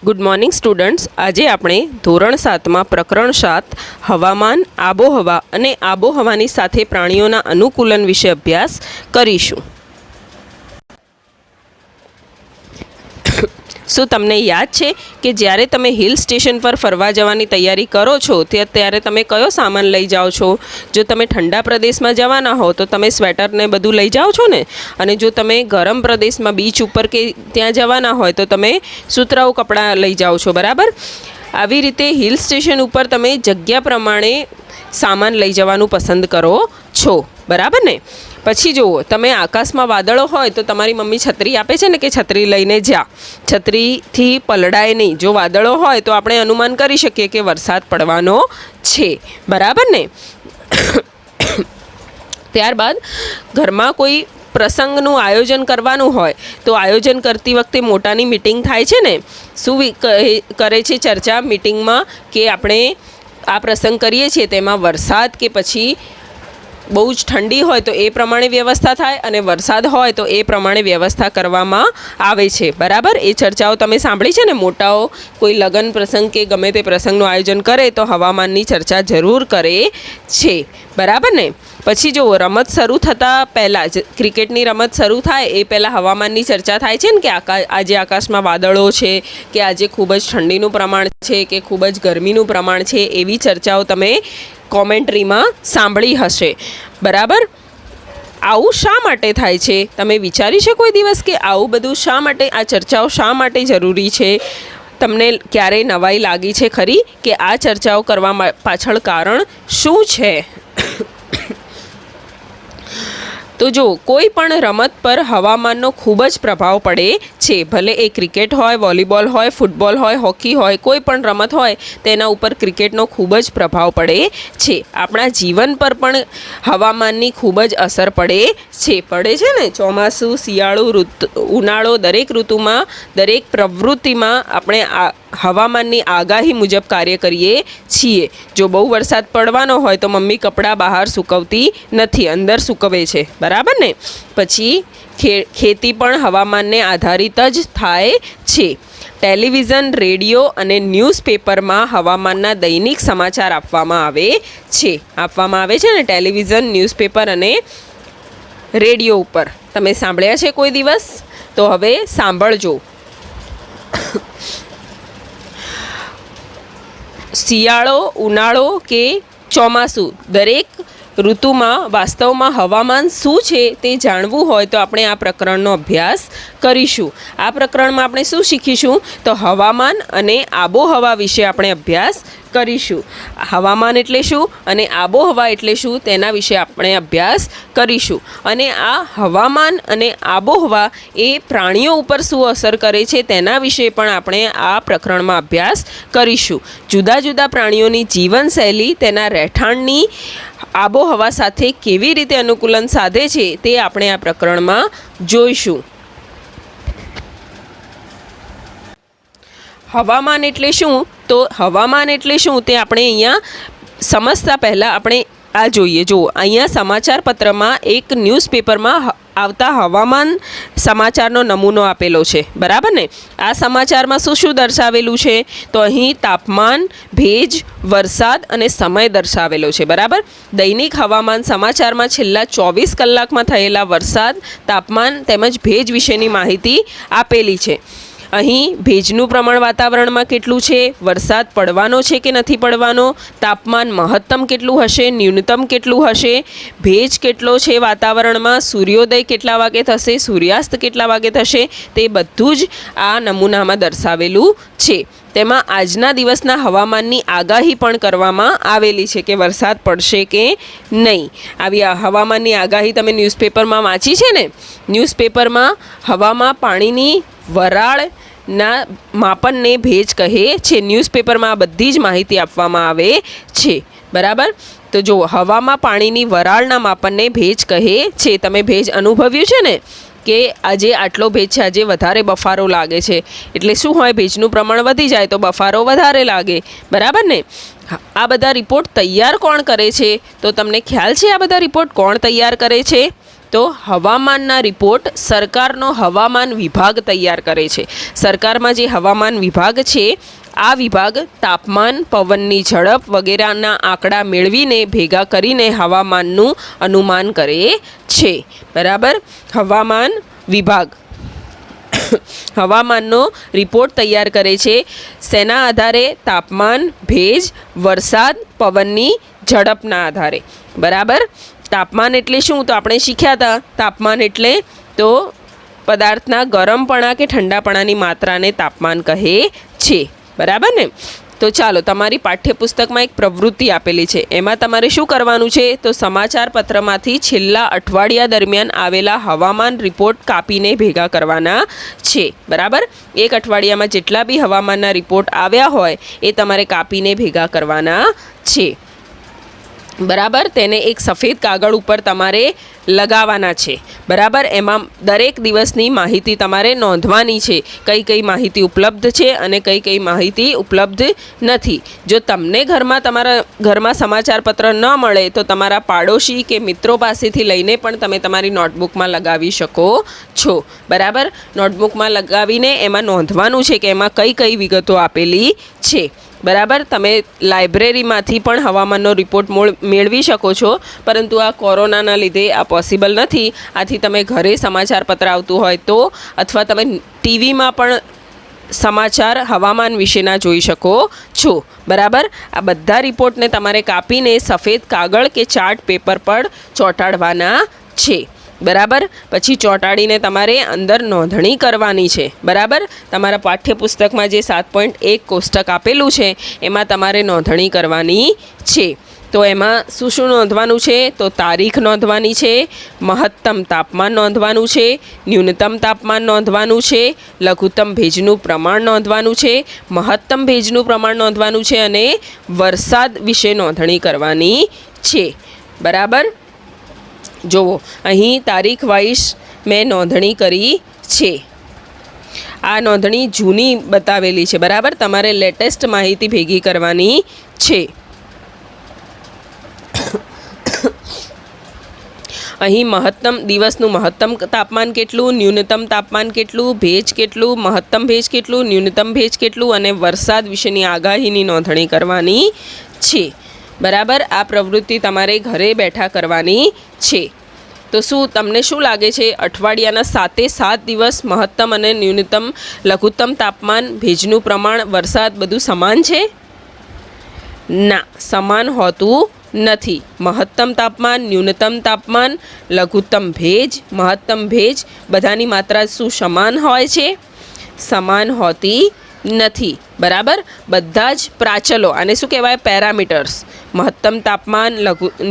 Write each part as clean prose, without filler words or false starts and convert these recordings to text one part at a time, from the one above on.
Good morning students, આજે આપણે ધોરણ 7માં પ્રકરણ 7 હવામાન, આબોહવા અને આબોહવાની સાથે પ્રાણીઓના અનુકૂલન વિશે અભ્યાસ કરીશું. શું તમને યાદ છે કે જ્યારે તમે હિલ સ્ટેશન પર ફરવા જવાની તૈયારી કરો છો ત્યારે તમે કયો સામાન લઈ જાઓ છો? જો તમે ઠંડા પ્રદેશમાં જવાના હો તો તમે સ્વેટરને બધું લઈ જાઓ છો ને, અને જો તમે ગરમ પ્રદેશમાં બીચ ઉપર કે ત્યાં જવાના હોય તો તમે સુતરાઉ કપડાં લઈ જાઓ છો, બરાબર? આવી રીતે હિલ સ્ટેશન ઉપર તમે જગ્યા પ્રમાણે સામાન લઈ જવાનું પસંદ કરો છો, બરાબર ને? પછી જુઓ, તમે આકાશમાં વાદળો હોય તો તમારી મમ્મી છત્રી આપે છે ને કે છત્રી લઈને જા, છત્રીથી પલળાય નહીં. જો વાદળો હોય તો આપણે અનુમાન કરી શકીએ કે વરસાદ પડવાનો છે, બરાબર ને? ત્યારબાદ ઘરમાં કોઈ પ્રસંગનું આયોજન કરવાનું હોય તો આયોજન કરતી વખતે મોટાની મિટિંગ થાય છે ને. શું કરે છે ચર્ચા મિટિંગમાં કે આપણે આ પ્રસંગ કરીએ છીએ તેમાં વરસાદ કે પછી બહુ જ ઠંડી હોય તો એ પ્રમાણે વ્યવસ્થા થાય, અને વરસાદ હોય તો એ પ્રમાણે વ્યવસ્થા કરવામાં આવે છે, બરાબર? એ ચર્ચાઓ તમે સાંભળી છે ને. મોટાઓ કોઈ લગ્ન પ્રસંગ કે ગમે તે પ્રસંગનું આયોજન કરે તો હવામાનની ચર્ચા જરૂર કરે છે, બરાબર ને? પછી જુઓ, રમત શરૂ થતાં પહેલાં જ, ક્રિકેટની રમત શરૂ થાય એ પહેલાં હવામાનની ચર્ચા થાય છે ને કે આજે આકાશમાં વાદળો છે, કે આજે ખૂબ જ ઠંડીનું પ્રમાણ છે કે ખૂબ જ ગરમીનું પ્રમાણ છે. એવી ચર્ચાઓ તમે કોમેન્ટ્રીમાં સાંભળી હશે, બરાબર? આવું શા માટે થાય છે? તમે વિચારી છે કોઈ દિવસ કે આવું બધું શા માટે, આ ચર્ચાઓ શા માટે જરૂરી છે? તમને ક્યારેય નવાઈ લાગી છે ખરી કે આ ચર્ચાઓ કરવા પાછળ કારણ શું છે? તો જો, કોઈ પણ રમત પર હવામાનનો ખૂબ જ પ્રભાવ પડે છે. ભલે એ ક્રિકેટ હોય, વોલીબોલ હોય, ફૂટબોલ હોય, હોકી હોય, કોઈ પણ રમત હોય તેના ઉપર ક્રિકેટનો ખૂબ જ પ્રભાવ પડે છે. આપણા જીવન પર પણ હવામાનની ખૂબ જ અસર પડે છે ને. ચોમાસું, શિયાળું, ઉનાળો, દરેક ઋતુમાં, દરેક પ્રવૃત્તિમાં આપણે હવામાનની આગાહી મુજબ કાર્ય કરીએ છીએ. જો બહુ વરસાદ પડવાનો હોય તો મમ્મી કપડાં બહાર સૂકવતી નથી, અંદર સૂકવે છે, બરાબર ને? પછી ખેતી પણ હવામાનને આધારિત જ થાય છે. ટેલિવિઝન, રેડિયો અને ન્યૂઝપેપરમાં હવામાનના દૈનિક સમાચાર આપવામાં આવે છે ને. ટેલિવિઝન, ન્યૂઝપેપર અને રેડિયો ઉપર તમે સાંભળ્યા છે કોઈ દિવસ? તો હવે સાંભળજો. શિયાળો, ઉનાળો કે ચોમાસું, દરેક ઋતુમાં વાસ્તવમાં હવામાન શું છે તે જાણવું હોય તો આપણે આ પ્રકરણનો અભ્યાસ કરીશું. આ પ્રકરણમાં આપણે શું શીખીશું? તો હવામાન અને આબોહવા વિશે આપણે અભ્યાસ કરીશું. હવામાન એટલે શું અને આબોહવા એટલે શું તેના વિશે આપણે અભ્યાસ કરીશું. અને આ હવામાન અને આબોહવા એ પ્રાણીઓ ઉપર શું અસર કરે છે તેના વિશે પણ આપણે આ પ્રકરણમાં અભ્યાસ કરીશું. જુદા જુદા પ્રાણીઓની જીવનશૈલી તેના રહેઠાણની આબોહવા સાથે કેવી રીતે અનુકૂલન સાધે છે તે આપણે આ પ્રકરણમાં જોઈશું. હવામાન એટલે શું? તો હવામાન એટલે શું તે આપણે અહીંયા સમજતા પહેલાં આપણે આ જોઈએ. જો, અહીંયા સમાચાર પત્રમાં એક ન્યૂઝપેપરમાં આવતા હવામાન સમાચારનો નમૂનો આપેલો છે, બરાબર ને? આ સમાચારમાં શું દર્શાવેલું છે? તો અહીં તાપમાન, ભેજ, વરસાદ અને સમય દર્શાવેલો છે, બરાબર? દૈનિક હવામાન સમાચારમાં છેલ્લા 24 કલાકમાં થયેલા વરસાદ, તાપમાન તેમજ ભેજ વિશેની માહિતી આપેલી છે. અહીં ભેજનું પ્રમાણ વાતાવરણમાં કેટલું છે, વરસાદ પડવાનો છે કે નથી પડવાનો, તાપમાન મહત્તમ કેટલું હશે, ન્યૂનતમ કેટલું હશે, ભેજ કેટલો છે વાતાવરણમાં, સૂર્યોદય કેટલા વાગે થશે, સૂર્યાસ્ત કેટલા વાગે થશે, તે બધું જ આ નમૂનામાં દર્શાવેલું છે. તેમાં આજના દિવસના હવામાનની આગાહી પણ કરવામાં આવેલી છે કે વરસાદ પડશે કે નહીં. આવી હવામાનની આગાહી તમે ન્યૂઝપેપરમાં વાંચી છે ને. ન્યૂઝપેપરમાં હવામાં પાણીની વરાળના માપનને ભેજ કહે છે. ન્યૂઝપેપરમાં આ બધી જ માહિતી આપવામાં આવે છે, બરાબર? તો જો, હવામાં પાણીની વરાળના માપનને ભેજ કહે છે. તમે ભેજ અનુભવ્યું છે ને કે આજે આટલો ભેજ છે, આજે વધારે બફારો લાગે છે, એટલે શું હોય? ભેજનું પ્રમાણ વધી જાય તો બફારો વધારે લાગે, બરાબર ને? આ બધા રિપોર્ટ તૈયાર કોણ કરે છે? તો તમને ખ્યાલ છે આ બધા રિપોર્ટ કોણ તૈયાર કરે છે? તો હવામાનના રિપોર્ટ સરકારનો હવામાન વિભાગ તૈયાર કરે છે. સરકારમાં જે હવામાન વિભાગ છે આ વિભાગ તાપમાન, પવનની ઝડપ વગેરેના આંકડા મેળવીને ભેગા કરીને હવામાનનું અનુમાન કરે છે. બરાબર. હવામાન વિભાગ હવામાનનો રિપોર્ટ તૈયાર કરે છે. શેના આધારે? તાપમાન, ભેજ, વરસાદ, પવનની ઝડપના આધારે. બરાબર. તાપમાન એટલે શું? તો આપણે શીખ્યા હતા. તાપમાન એટલે તો પદાર્થના ગરમપણા કે ઠંડાપણાની માત્રાને તાપમાન કહે છે. બરાબર ને? તો ચાલો, તમારી પાઠ્યપુસ્તકમાં એક પ્રવૃત્તિ આપેલી છે. એમાં તમારે શું કરવાનું છે? તો સમાચાર પત્રમાંથી છેલ્લા અઠવાડિયા દરમિયાન આવેલા હવામાન રિપોર્ટ કાપીને ભેગા કરવાના છે. બરાબર. એક અઠવાડિયામાં જેટલા બી હવામાનના રિપોર્ટ આવ્યા હોય એ તમારે કાપીને ભેગા કરવાના છે. બરાબર. તેને એક સફેદ કાગળ ઉપર તમારે લગાવવાના છે. બરાબર. એમાં દરેક દિવસની માહિતી તમારે નોંધવાની છે. કઈ કઈ માહિતી ઉપલબ્ધ છે અને કઈ કઈ માહિતી ઉપલબ્ધ નથી. જો તમને તમારા ઘરમાં સમાચાર પત્ર ન મળે તો તમારા પાડોશી કે મિત્રો પાસેથી લઈને પણ તમે તમારી નોટબુકમાં લગાવી શકો છો. બરાબર. નોટબુકમાં લગાવીને એમાં નોંધવાનું છે કે એમાં કઈ કઈ વિગતો આપેલી છે. બરાબર. તમે લાઇબ્રેરીમાંથી પણ હવામાનનો રિપોર્ટ મેળવી શકો છો, પરંતુ આ કોરોનાના લીધે આ પોસિબલ નથી. આથી તમે ઘરે સમાચાર પત્ર આવતું હોય તો, અથવા તમે ટીવીમાં પણ સમાચાર હવામાન વિશેના જોઈ શકો છો. બરાબર. આ બધા રિપોર્ટને તમારે કાપીને સફેદ કાગળ કે ચાર્ટ પેપર પર ચોંટાડવાના છે. બરાબર. પછી ચોંટાડીને તમારે અંદર નોંધણી કરવાની છે. બરાબર. તમારા પાઠ્યપુસ્તકમાં જે 7.1 કોષ્ટક આપેલું છે એમાં તમારે નોંધણી કરવાની છે. તો એમાં શું શું નોંધવાનું છે? તો તારીખ નોંધવાની છે, મહત્તમ તાપમાન નોંધવાનું છે, ન્યૂનતમ તાપમાન નોંધવાનું છે, લઘુત્તમ ભેજનું પ્રમાણ નોંધવાનું છે, મહત્તમ ભેજનું પ્રમાણ નોંધવાનું છે અને વરસાદ વિશે નોંધણી કરવાની છે. બરાબર. જુઓ, અહીં તારીખ વાઇઝ મેં નોંધણી કરી છે. આ નોંધણી જૂની બતાવેલી છે. બરાબર. તમારે લેટેસ્ટ માહિતી ભેગી કરવાની છે. અહીં દિવસનું મહત્તમ તાપમાન કેટલું, ન્યૂનતમ તાપમાન કેટલું, ભેજ કેટલું, મહત્તમ ભેજ કેટલું, ન્યૂનતમ ભેજ કેટલું અને વરસાદ વિશેની આગાહીની નોંધણી કરવાની છે. બરાબર. આ પ્રવૃત્તિ તમારે ઘરે બેઠા કરવાની છે. તો તમને શું લાગે છે? અઠવાડિયાના 7 દિવસ મહત્તમ અને ન્યૂનતમ, લઘુત્તમ તાપમાન, ભેજનું પ્રમાણ, વરસાદ બધું સમાન છે? ના, સમાન હોતું નથી. મહત્તમ તાપમાન, ન્યૂનતમ તાપમાન, લઘુત્તમ ભેજ, મહત્તમ ભેજ બધાની માત્રા શું સમાન હોય છે? સમાન હોતી નથી. બરાબર. બધા જ પ્રાચલો, આને શું કહેવાય? પેરામીટર્સ. મહત્તમ તાપમાન,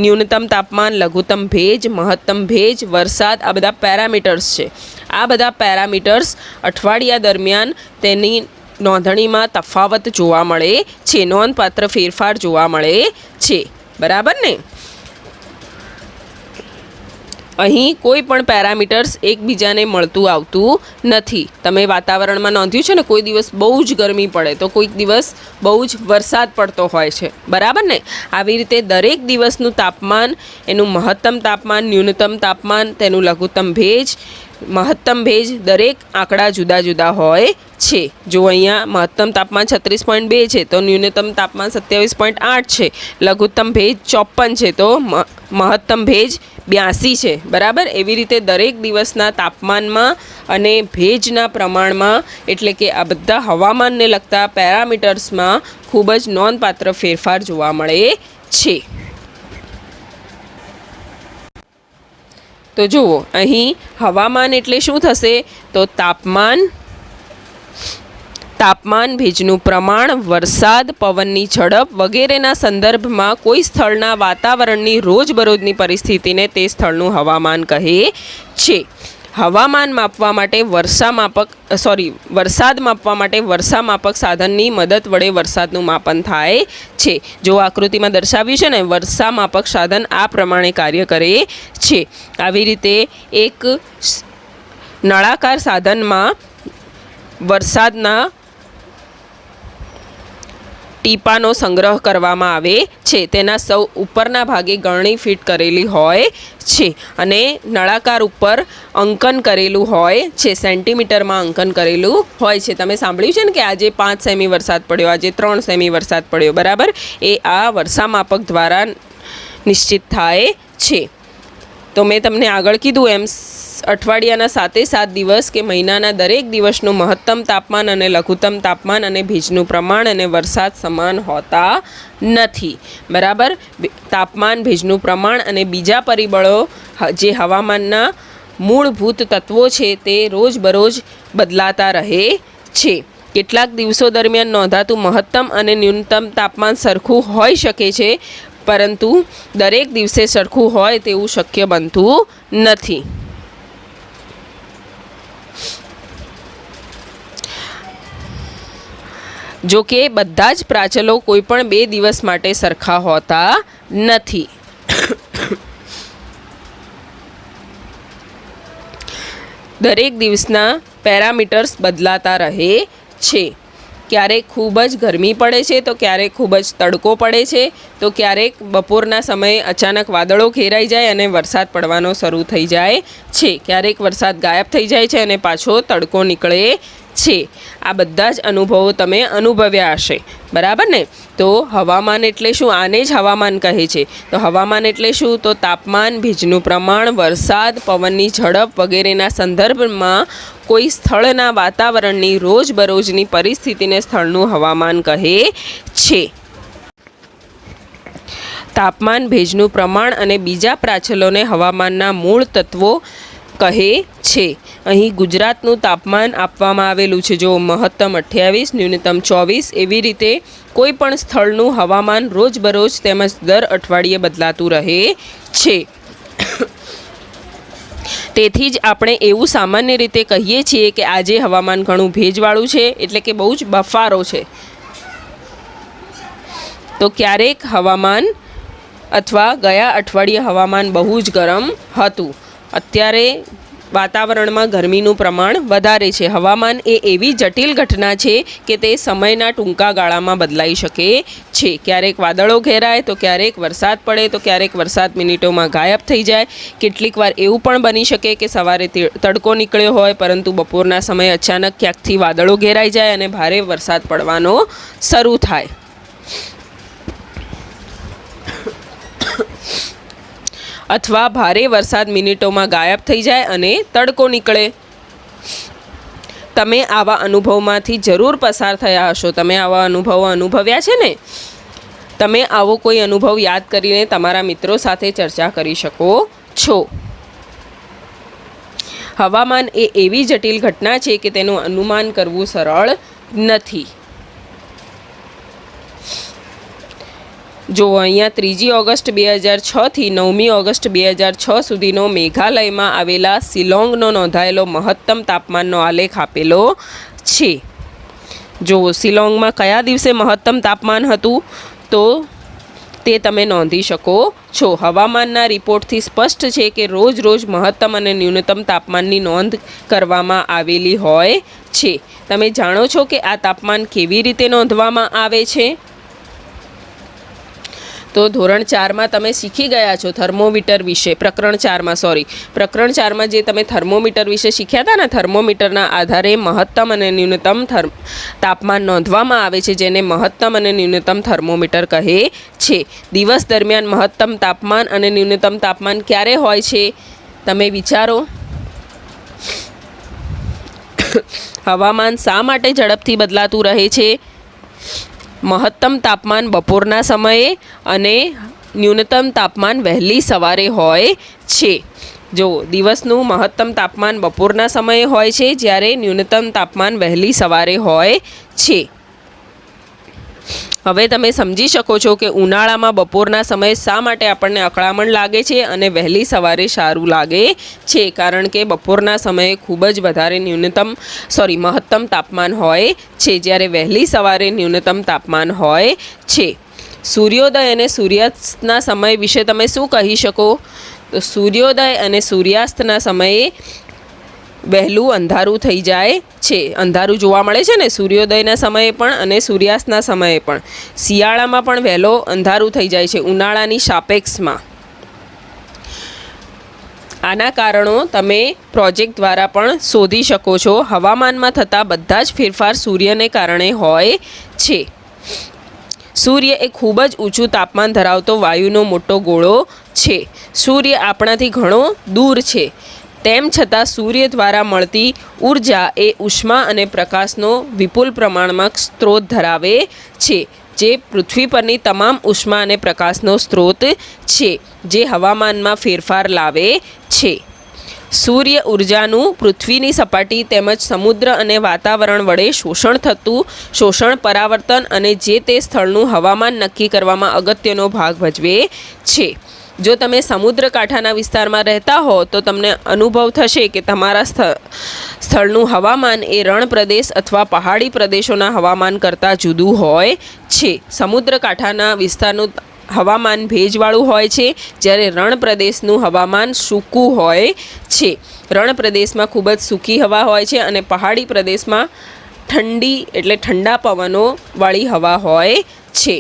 ન્યૂનતમ તાપમાન, લઘુત્તમ ભેજ, મહત્તમ ભેજ, વરસાદ, આ બધા પેરામીટર્સ છે. આ બધા પેરામીટર્સ અઠવાડિયા દરમિયાન તેની નોંધણીમાં તફાવત જોવા મળે છે, નોંધપાત્ર ફેરફાર જોવા મળે છે. બરાબર ને? અહીં કોઈ પણ પેરામીટર્સ એકબીજાને મળતું આવતું નથી. તમે વાતાવરણમાં નોંધ્યું છે ને, કોઈ દિવસ બહુ જ ગરમી પડે તો કોઈક દિવસ બહુ જ વરસાદ પડતો હોય છે. બરાબર ને? આવી રીતે દરેક દિવસનું તાપમાન, એનું મહત્તમ તાપમાન, ન્યૂનતમ તાપમાન, તેનું લઘુત્તમ ભેજ, મહત્તમ ભેજ, દરેક આંકડા જુદા જુદા હોય છે. જો અહીંયા મહત્તમ તાપમાન 36.2 છે તો ન્યૂનતમ તાપમાન 27.8 છે, લઘુત્તમ ભેજ 54 છે તો મહત્તમ ભેજ 82 છે. બરાબર. એવી રીતે દરેક દિવસના તાપમાનમાં અને ભેજના પ્રમાણમાં, એટલે કે આ બધા હવામાનને લગતા પેરામીટર્સમાં ખૂબ જ નોંધપાત્ર ફેરફાર જોવા મળે છે. તો જુઓ, અહીં હવામાન એટલે શું થશે? તો તાપમાન, ભેજનું પ્રમાણ, વરસાદ, પવનની ઝડપ વગેરેના સંદર્ભમાં કોઈ સ્થળના વાતાવરણની રોજબરોજની પરિસ્થિતિને તે સ્થળનું હવામાન કહે છે. હવામાન માપવા માટે વરસાદ માપવા માટે વર્ષામાપક સાધનની મદદ વડે વરસાદનું માપન થાય છે. જો આકૃતિમાં દર્શાવ્યું છે ને, વર્ષામાપક સાધન આ પ્રમાણે કાર્ય કરે છે. આવી રીતે એક નળાકાર સાધનમાં વરસાદના ટીપાનો સંગ્રહ કરવામાં આવે છે. તેના સૌ ઉપરના ભાગે ગળણી ફિટ કરેલી હોય છે અને નળાકાર ઉપર અંકન કરેલું હોય છે, સેન્ટીમીટરમાં અંકન કરેલું હોય છે. તમે સાંભળ્યું છે ને કે આજે 5 સેમી વરસાદ પડ્યો, આજે 3 સેમી વરસાદ પડ્યો, બરાબર? એ આ વર્ષામાપક દ્વારા નિશ્ચિત થાય છે. તો મેં તમને આગળ કીધું એમ અઠવાડિયાના 7 દિવસ કે મહિનાના દરેક દિવસનું મહત્તમ તાપમાન અને લઘુત્તમ તાપમાન અને ભેજનું પ્રમાણ અને વરસાદ સમાન હોતા નથી, બરાબર? તાપમાન, ભેજનું પ્રમાણ અને બીજા પરિબળો જે હવામાનના મૂળભૂત તત્વો છે તે રોજબરોજ બદલાતા રહે છે. કેટલાક દિવસો દરમિયાન નોંધાતું મહત્તમ અને ન્યૂનતમ તાપમાન સરખું હોઈ શકે છે, પરંતુ દરેક દિવસે સરખું હોય તેવું શક્ય બનતું નથી. જો કે બધા જ પ્રાચલો કોઈપણ 2 દિવસ માટે સરખા હોતા નથી. દરેક દિવસના પેરામીટર્સ બદલાતા રહે છે. ક્યારેક ખૂબ જ ગરમી પડે છે, તો ક્યારેક ખૂબ જ તડકો પડે છે, તો ક્યારેક બપોરના સમયે અચાનક વાદળો ઘેરાઈ જાય અને વરસાદ પડવાનો શરૂ થઈ જાય છે. ક્યારેક વરસાદ ગાયબ થઈ જાય છે અને પાછો તડકો નીકળે છે. આ બધા જ અનુભવો તમે અનુભવ્યા હશે, બરાબર ને? તો હવામાન એટલે શું? આને જ હવામાન કહે છે. તો હવામાન એટલે શું? તો તાપમાન, ભેજનું પ્રમાણ, વરસાદ, પવનની ઝડપ વગેરેના સંદર્ભમાં કોઈ સ્થળના વાતાવરણની રોજબરોજની પરિસ્થિતિને સ્થળનું હવામાન કહે છે. તાપમાન, ભેજનું પ્રમાણ અને બીજા પ્રાચલોને હવામાનના મૂળ તત્વો કહે છે. અહીં ગુજરાતનું તાપમાન આપવામાં આવેલું છે. જો મહત્તમ 28, ન્યૂનતમ 24, એવી રીતે કોઈ પણ સ્થળનું હવામાન રોજબરોજ તેમજ દર અઠવાડિયે બદલાતું રહે છે. તેથી જ આપણે એવું સામાન્ય રીતે કહીએ છીએ કે આજે હવામાન ઘણું ભેજવાળું છે, એટલે કે બહુ જ બફારો છે. તો ક્યારેક હવામાન અથવા ગયા અઠવાડિયે હવામાન બહુ જ ગરમ હતું. અત્યારે વાતાવરણમાં ગરમીનું પ્રમાણ વધારે છે. હવામાન એ એવી જટિલ ઘટના છે કે તે સમયના ટૂંકા ગાળામાં બદલાઈ શકે છે. ક્યારેક વાદળો ઘેરાય, તો ક્યારેક વરસાદ પડે, તો ક્યારેક વરસાદ મિનિટોમાં ગાયબ થઈ જાય. કેટલીક વાર એવું પણ બની શકે કે સવારે તડકો નીકળ્યો હોય, પરંતુ બપોરના સમયે અચાનક ક્યાંકથી વાદળો ઘેરાઈ જાય અને ભારે વરસાદ પડવાનો શરૂ થાય. અથવા ભારે વરસાદ મિનિટોમાં ગાયબ થઈ જાય અને તડકો નીકળે. તમે આવા અનુભવમાંથી જરૂર પસાર થયા હશો. તમે આવા અનુભવો અનુભવ્યા છે ને? તમે આવો કોઈ અનુભવ યાદ કરીને તમારા મિત્રો સાથે ચર્ચા કરી શકો છો. હવામાન એ એવી જટિલ ઘટના છે કે તેનું અનુમાન કરવું સરળ નથી. જો અહીંયા 3 ઓગસ્ટ 2006 થી 9 ઓગસ્ટ 2006 સુધીનો મેઘાલયમાં આવેલા શિલોંગનો નોંધાયેલો મહત્તમ તાપમાનનો આલેખ આપેલો છે. જો શિલોંગમાં કયા દિવસે મહત્તમ તાપમાન હતું તો તે તમે નોંધી શકો છો. હવામાનના રિપોર્ટથી સ્પષ્ટ છે કે રોજ રોજ મહત્તમ અને ન્યૂનતમ તાપમાનની નોંધ કરવામાં આવેલી હોય છે. તમે જાણો છો કે આ તાપમાન કેવી રીતે નોંધવામાં આવે છે? તો ધોરણ 4માં તમે શીખી ગયા છો થર્મોમીટર વિશે. પ્રકરણ 4માં જે તમે થર્મોમીટર વિશે શીખ્યા હતા ને, થર્મોમીટરના આધારે મહત્તમ અને ન્યૂનતમ તાપમાન નોંધવામાં આવે છે, જેને મહત્તમ અને ન્યૂનતમ થર્મોમીટર કહે છે. દિવસ દરમિયાન મહત્તમ તાપમાન અને ન્યૂનતમ તાપમાન ક્યારે હોય છે? તમે વિચારો. હવામાન શા માટે ઝડપથી બદલાતું રહે છે? મહત્તમ તાપમાન બપોરના સમયે અને ન્યૂનતમ તાપમાન વહેલી સવારે હોય છે. જો દિવસનું મહત્તમ તાપમાન બપોરના સમયે હોય છે, જ્યારે ન્યૂનતમ તાપમાન વહેલી સવારે હોય છે. હવે તમે સમજી શકો છો કે ઉનાળામાં બપોરના સમયે શા માટે આપણને અકળામણ લાગે છે અને વહેલી સવારે સારું લાગે છે. કારણ કે બપોરના સમયે ખૂબ જ વધારે મહત્તમ તાપમાન હોય છે, જ્યારે વહેલી સવારે ન્યૂનતમ તાપમાન હોય છે. સૂર્યોદય અને સૂર્યાસ્તના સમય વિશે તમે શું કહી શકો? તો સૂર્યોદય અને સૂર્યાસ્તના સમયે વહેલું અંધારું થઈ જાય છે. અંધારું જોવા મળે છે ને સૂર્યોદયના સમયે પણ અને સૂર્યાસ્તના સમયે પણ. શિયાળામાં પણ વહેલો અંધારું થઈ જાય છે ઉનાળાની સાપેક્ષમાં. આના કારણો તમે પ્રોજેક્ટ દ્વારા પણ શોધી શકો છો. હવામાનમાં થતા બધા જ ફેરફાર સૂર્યને કારણે હોય છે. સૂર્ય એ ખૂબ જ ઊંચું તાપમાન ધરાવતો વાયુનો મોટો ગોળો છે. સૂર્ય આપણાથી ઘણો દૂર છે, તેમ છતાં સૂર્ય દ્વારા મળતી ઉર્જા એ ઉષ્મા અને પ્રકાશનો વિપુલ પ્રમાણમાં સ્ત્રોત ધરાવે છે, જે પૃથ્વી પરની તમામ ઉષ્મા અને પ્રકાશનો સ્ત્રોત છે, જે હવામાનમાં ફેરફાર લાવે છે. સૂર્ય ઉર્જાનું પૃથ્વીની સપાટી તેમજ સમુદ્ર અને વાતાવરણ વડે શોષણ પરાવર્તન અને જે તે સ્થળનું હવામાન નક્કી કરવામાં અગત્યનો ભાગ ભજવે છે. જો તમે સમુદ્ર કાંઠાના વિસ્તારમાં રહેતા હો તો તમને અનુભવ થશે કે તમારા સ્થળનું હવામાન એ રણ પ્રદેશ અથવા પહાડી પ્રદેશોના હવામાન કરતાં જુદું હોય છે. સમુદ્ર કાંઠાના વિસ્તારનું હવામાન ભેજવાળું હોય છે, જ્યારે રણ પ્રદેશનું હવામાન સૂકું હોય છે. રણ પ્રદેશમાં ખૂબ જ સૂકી હવા હોય છે અને પહાડી પ્રદેશમાં ઠંડી એટલે ઠંડા પવનો વાળી હવા હોય છે.